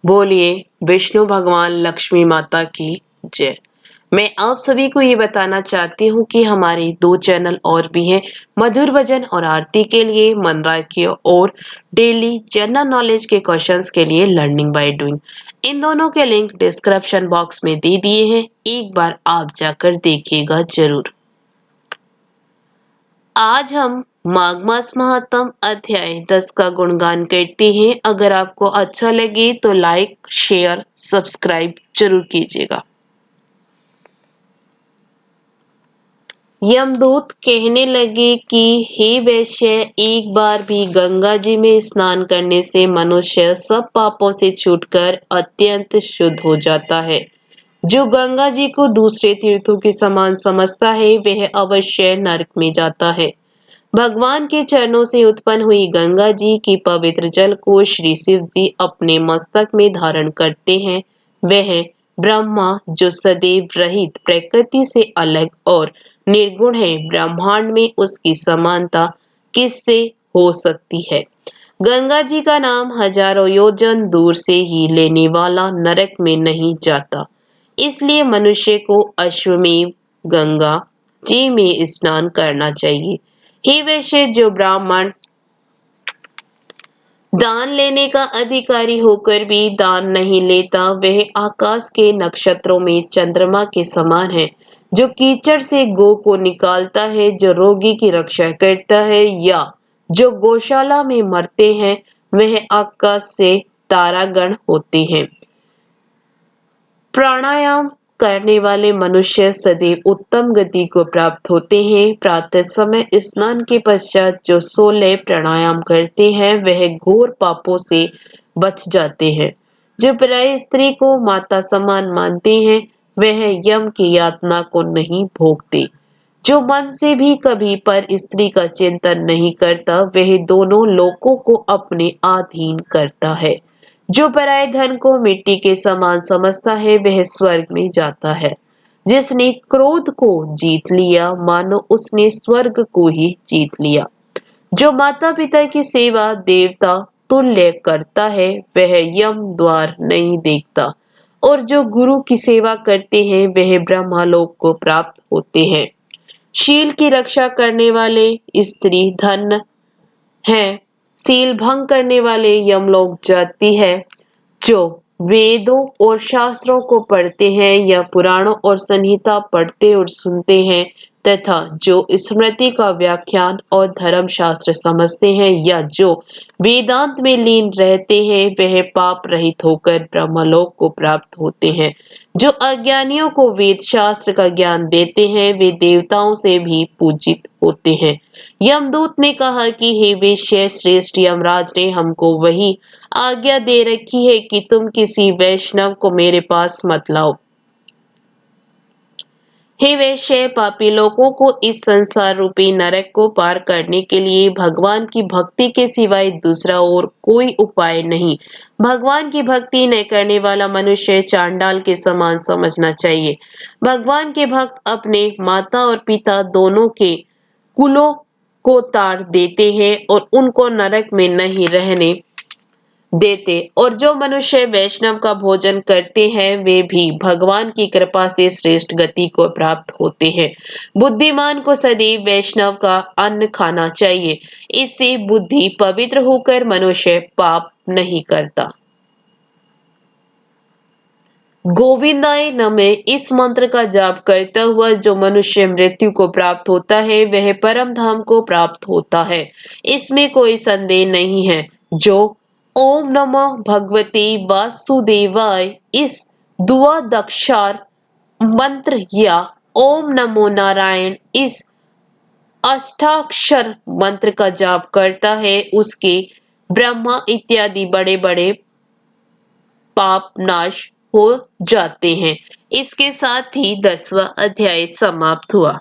बोलिए विष्णु भगवान लक्ष्मी माता की जय। मैं आप सभी को ये बताना चाहती हूँ कि हमारे 2 चैनल और भी हैं, मधुर भजन और आरती के लिए, मन राखिए और डेली जनरल नॉलेज के क्वेश्चंस के लिए लर्निंग बाय डूइंग। इन दोनों के लिंक डिस्क्रिप्शन बॉक्स में दे दिए हैं, एक बार आप जाकर देखिएगा जरूर। आज हम माघ मास महात्म अध्याय 10 का गुणगान करते हैं। अगर आपको अच्छा लगे तो लाइक, शेयर, सब्सक्राइब जरूर कीजिएगा। यमदूत कहने लगे कि हे वैश्य, एक बार भी गंगा जी में स्नान करने से मनुष्य सब पापों से छूटकर अत्यंत शुद्ध हो जाता है। जो गंगा जी को दूसरे तीर्थों के समान समझता है वह अवश्य नरक में जाता है। भगवान के चरणों से उत्पन्न हुई गंगा जी की पवित्र जल को श्री शिव जी अपने मस्तक में धारण करते हैं। वह ब्रह्मा जो सदैव रहित, प्रकृति से अलग और निर्गुण है, ब्रह्मांड में उसकी समानता किससे हो सकती है। गंगा जी का नाम हजारों योजन दूर से ही लेने वाला नरक में नहीं जाता। इसलिए मनुष्य को अश्वमेव गंगा जी में स्नान करना चाहिए। हे वैश्य, जो ब्राह्मण दान लेने का अधिकारी होकर भी दान नहीं लेता, वह आकाश के नक्षत्रों में चंद्रमा के समान है। जो कीचड़ से गौ को निकालता है, जो रोगी की रक्षा करता है, या जो गौशाला में मरते हैं, वह आकाश से तारागण होते हैं। प्राणायाम करने वाले मनुष्य सदैव उत्तम गति को प्राप्त होते हैं। प्रातः समय स्नान के पश्चात जो 16 प्राणायाम करते हैं वह घोर पापों से बच जाते हैं। जो पराई स्त्री को माता समान मानते हैं वह यम की यातना को नहीं भोगते। जो मन से भी कभी पर स्त्री का चिंतन नहीं करता वह दोनों लोकों को अपने अधीन करता है। जो पराये धन को मिट्टी के समान समझता है वह स्वर्ग में जाता है। जिसने क्रोध को जीत लिया मानो उसने स्वर्ग को ही जीत लिया। जो माता पिता की सेवा देवता तुल्य करता है वह यम द्वार नहीं देखता, और जो गुरु की सेवा करते हैं वह ब्रह्मलोक को प्राप्त होते हैं। शील की रक्षा करने वाले स्त्री धन है, सील भंग करने वाले यमलोक जाती है। जो वेदों और शास्त्रों को पढ़ते हैं या पुराणों और संहिता पढ़ते और सुनते हैं, तथा जो स्मृति का व्याख्यान और धर्म शास्त्र समझते हैं, या जो वेदांत में लीन रहते हैं, वह पाप रहित होकर ब्रह्मलोक को प्राप्त होते हैं। जो अज्ञानियों को वेद शास्त्र का ज्ञान देते हैं वे देवताओं से भी पूजित होते हैं। यमदूत ने कहा कि हे वैश्य श्रेष्ठ यमराज ने हमको वही आज्ञा दे रखी है कि तुम किसी वैष्णव को मेरे पास मत लाओ। हे वैश्य, पापी लोगों को इस संसार रूपी नरक को पार करने के लिए भगवान की भक्ति के सिवाय दूसरा और कोई उपाय नहीं। भगवान की भक्ति न करने वाला मनुष्य चांडाल के समान समझना चाहिए। भगवान के भक्त अपने माता और पिता दोनों के कुलों को तार देते हैं और उनको नरक में नहीं रहने देते, और जो मनुष्य वैष्णव का भोजन करते हैं वे भी भगवान की कृपा से श्रेष्ठ गति को प्राप्त होते हैं। बुद्धिमान को सदैव वैष्णव का अन्न खाना चाहिए। इससे बुद्धि पवित्र होकर मनुष्य पाप नहीं करता। गोविंदाय नमः इस मंत्र का जाप करता हुआ जो मनुष्य मृत्यु को प्राप्त होता है वह परम धाम को प्राप्त होता है, इसमें कोई संदेह नहीं है। जो ओम नमः भगवते वासुदेवाय इस द्वादक्षार मंत्र या ओम नमो नारायण इस अष्टाक्षर मंत्र का जाप करता है उसके ब्रह्मा इत्यादि बड़े बड़े पाप नाश हो जाते हैं। इसके साथ ही 10वां अध्याय समाप्त हुआ।